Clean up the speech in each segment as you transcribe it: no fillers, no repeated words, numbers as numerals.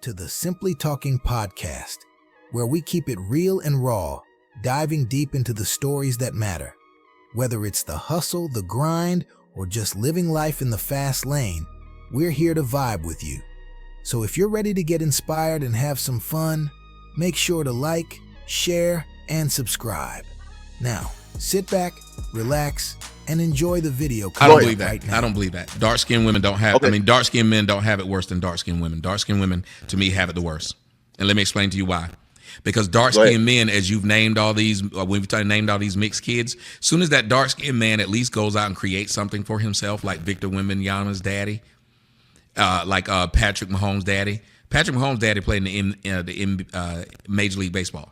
to the Simply Talking podcast, where we keep it real and raw, diving deep into the stories that matter. Whether it's the hustle, the grind, or just living life in the fast lane, we're here to vibe with you. So if you're ready to get inspired and have some fun, make sure to like, share, and subscribe. Now, sit back, relax, and enjoy the video. I don't believe that. Right now. I don't believe that. Dark-skinned women don't have, dark-skinned men don't have it worse than dark-skinned women. Dark-skinned women, to me, have it the worst. And let me explain to you why. Because dark-skinned men, as you've named all these, when we've named all these mixed kids, as soon as that dark-skinned man at least goes out and creates something for himself, like Victor Wembanyama's daddy, like Patrick Mahomes' daddy. Patrick Mahomes' daddy played in the Major League Baseball.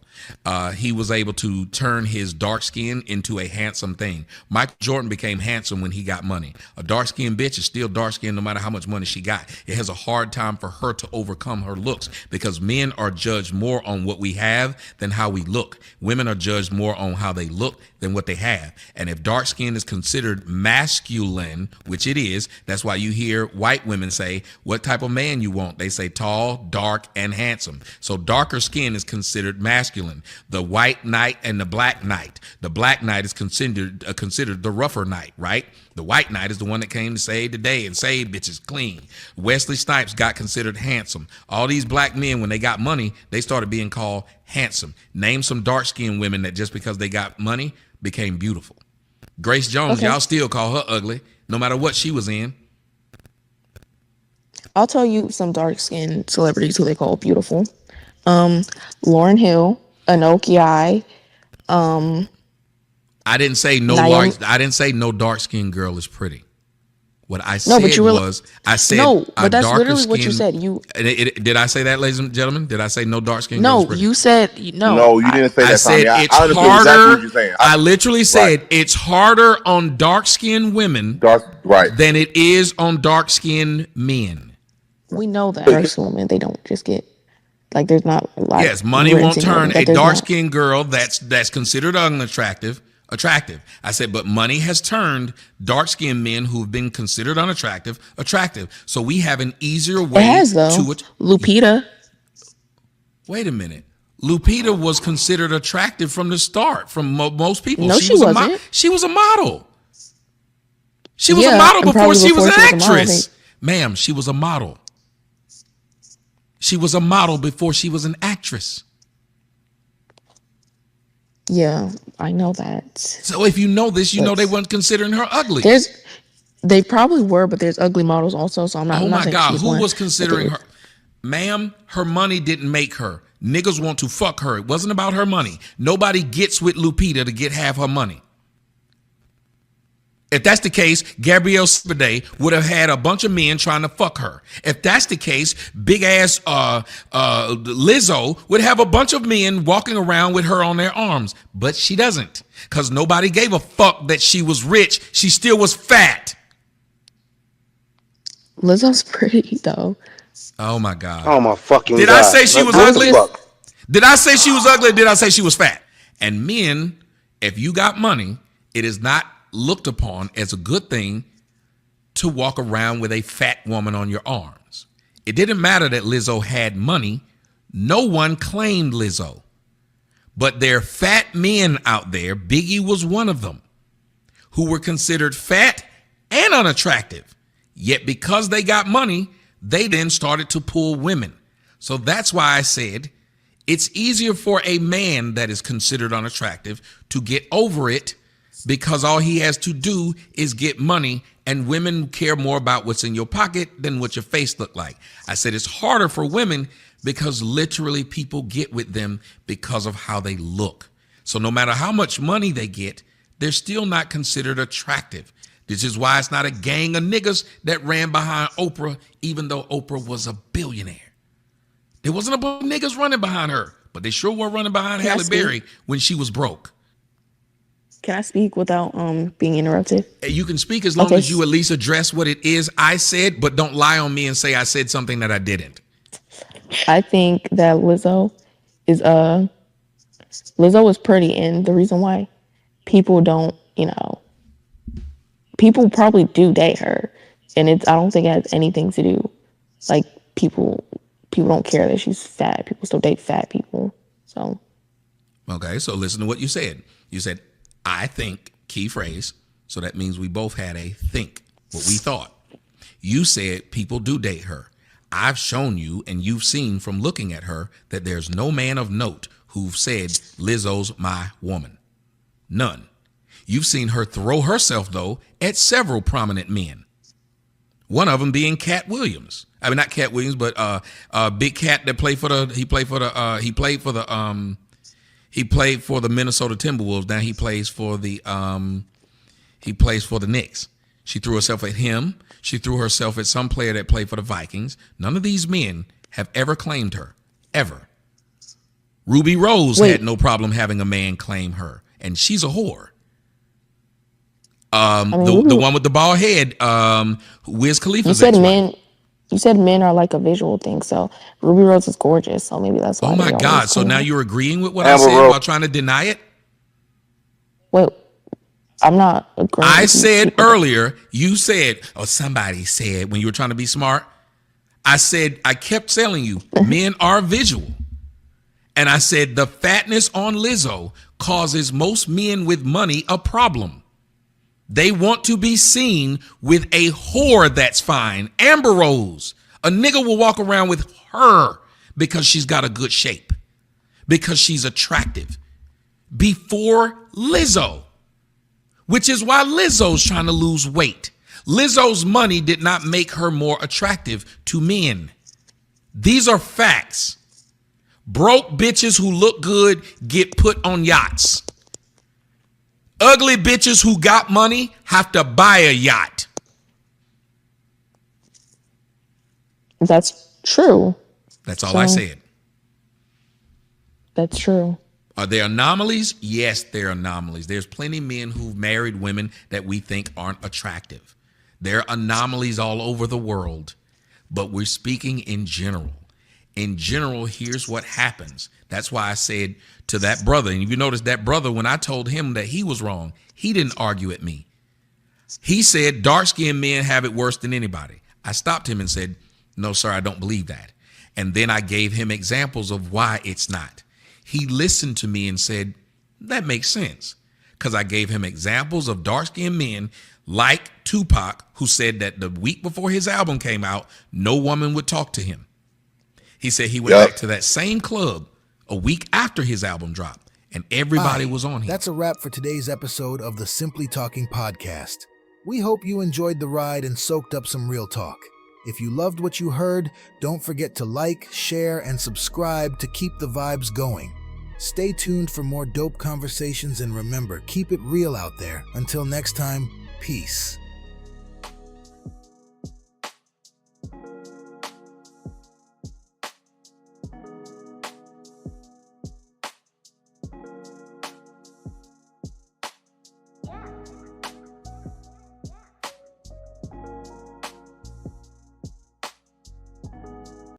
He was able to turn his dark skin into a handsome thing. Michael Jordan became handsome when he got money. A dark-skinned bitch is still dark-skinned no matter how much money she got. It has a hard time for her to overcome her looks because men are judged more on what we have than how we look. Women are judged more on how they look than what they have. And if dark skin is considered masculine, which it is, that's why you hear white women say, what type of man you want? They say tall, dark, and handsome. So darker skin is considered masculine. The white knight and the black knight. The black knight is considered the rougher knight, right? The white knight is the one that came to save the day and save bitches clean. Wesley Snipes got considered handsome. All these black men, when they got money, they started being called handsome. Name some dark-skinned women that just because they got money became beautiful. Grace Jones, y'all still call her ugly, no matter what she was in. I'll tell you some dark-skinned celebrities who they call beautiful. Lauryn Hill, Anoki I didn't say no dark-skinned girl is pretty. What I said I said no, but that's literally skin, what you said. Did I say that, ladies and gentlemen? Did I say no dark-skinned girl is pretty? You said no. No, you didn't say that. I said Tommy. it's I harder. Exactly what you're saying. I literally said it's harder on dark-skinned women than it is on dark-skinned men. We know that dark-skinned women, they don't just get. Like there's not a lot. Yes, money won't turn a dark-skinned girl that's considered unattractive attractive. I said, but money has turned dark-skinned men who've been considered unattractive attractive. So we have an easier way to it. Lupita. Wait a minute. Lupita was considered attractive from the start from most people. No, she wasn't. She was a model. She was a model before she was an actress. Ma'am, she was a model. She was a model before she was an actress. Yeah, I know that. So if you know this, you know they weren't considering her ugly. They probably were, but there's ugly models also. So I'm not. Oh my God, who was considering her? Ma'am, her money didn't make her. Niggas want to fuck her. It wasn't about her money. Nobody gets with Lupita to get half her money. If that's the case, Gabrielle Sidibe would have had a bunch of men trying to fuck her. If that's the case, big ass Lizzo would have a bunch of men walking around with her on their arms. But she doesn't, because nobody gave a fuck that she was rich. She still was fat. Lizzo's pretty though. Oh my God. Oh my fucking God. Did I say she was ugly? Did I say she was ugly? Or did I say she was fat? And men, if you got money, it is not looked upon as a good thing to walk around with a fat woman on your arms. It didn't matter that Lizzo had money. No one claimed Lizzo. But there are fat men out there, Biggie was one of them, who were considered fat and unattractive. Yet because they got money, they then started to pull women. So that's why I said it's easier for a man that is considered unattractive to get over it, because all he has to do is get money, and women care more about what's in your pocket than what your face look like. I said it's harder for women because literally people get with them because of how they look. So no matter how much money they get, they're still not considered attractive. This is why it's not a gang of niggas that ran behind Oprah, even though Oprah was a billionaire. There wasn't a bunch of niggas running behind her, but they sure were running behind Halle Berry when she was broke. Can I speak without being interrupted? You can speak as long as you at least address what it is I said, but don't lie on me and say I said something that I didn't. I think that Lizzo is pretty, and the reason why people don't, people probably do date her, and I don't think it has anything to do, like people people don't care that she's fat. People still date fat people. So. Okay, so listen to what you said. You said, I think, key phrase. So that means we both had a think, what we thought. You said people do date her. I've shown you and you've seen from looking at her that there's no man of note who've said Lizzo's my woman. None. You've seen her throw herself, though, at several prominent men. One of them being Cat Williams. I mean, not Cat Williams, but Big Cat that played for the he played for the Minnesota Timberwolves. Now he plays for the Knicks. She threw herself at him. She threw herself at some player that played for the Vikings. None of these men have ever claimed her, ever. Ruby Rose had no problem having a man claim her, and she's a whore. The one with the bald head, Wiz Khalifa's ex-wife. You said men are like a visual thing, so Ruby Rose is gorgeous, so maybe that's why. Oh my God! So now you're agreeing with what I said while trying to deny it? Well, I'm not agreeing. I said earlier, you said, or somebody said when you were trying to be smart, I kept telling you, men are visual. And I said the fatness on Lizzo causes most men with money a problem. They want to be seen with a whore that's fine. Amber Rose, a nigga will walk around with her because she's got a good shape, because she's attractive, before Lizzo, which is why Lizzo's trying to lose weight. Lizzo's money did not make her more attractive to men. These are facts. Broke bitches who look good get put on yachts. Ugly bitches who got money have to buy a yacht. That's true. That's all I said. That's true. Are there anomalies? Yes, there are anomalies. There's plenty of men who've married women that we think aren't attractive. There are anomalies all over the world, but we're speaking in general. In general, here's what happens. That's why I said to that brother, and if you notice that brother, when I told him that he was wrong, he didn't argue at me. He said dark-skinned men have it worse than anybody. I stopped him and said, no, sir, I don't believe that. And then I gave him examples of why it's not. He listened to me and said, that makes sense. Because I gave him examples of dark-skinned men like Tupac, who said that the week before his album came out, no woman would talk to him. He said he went back to that same club a week after his album dropped, and everybody was on him. That's a wrap for today's episode of the Simply Talking podcast. We hope you enjoyed the ride and soaked up some real talk. If you loved what you heard, don't forget to like, share, and subscribe to keep the vibes going. Stay tuned for more dope conversations, and remember, keep it real out there. Until next time, peace.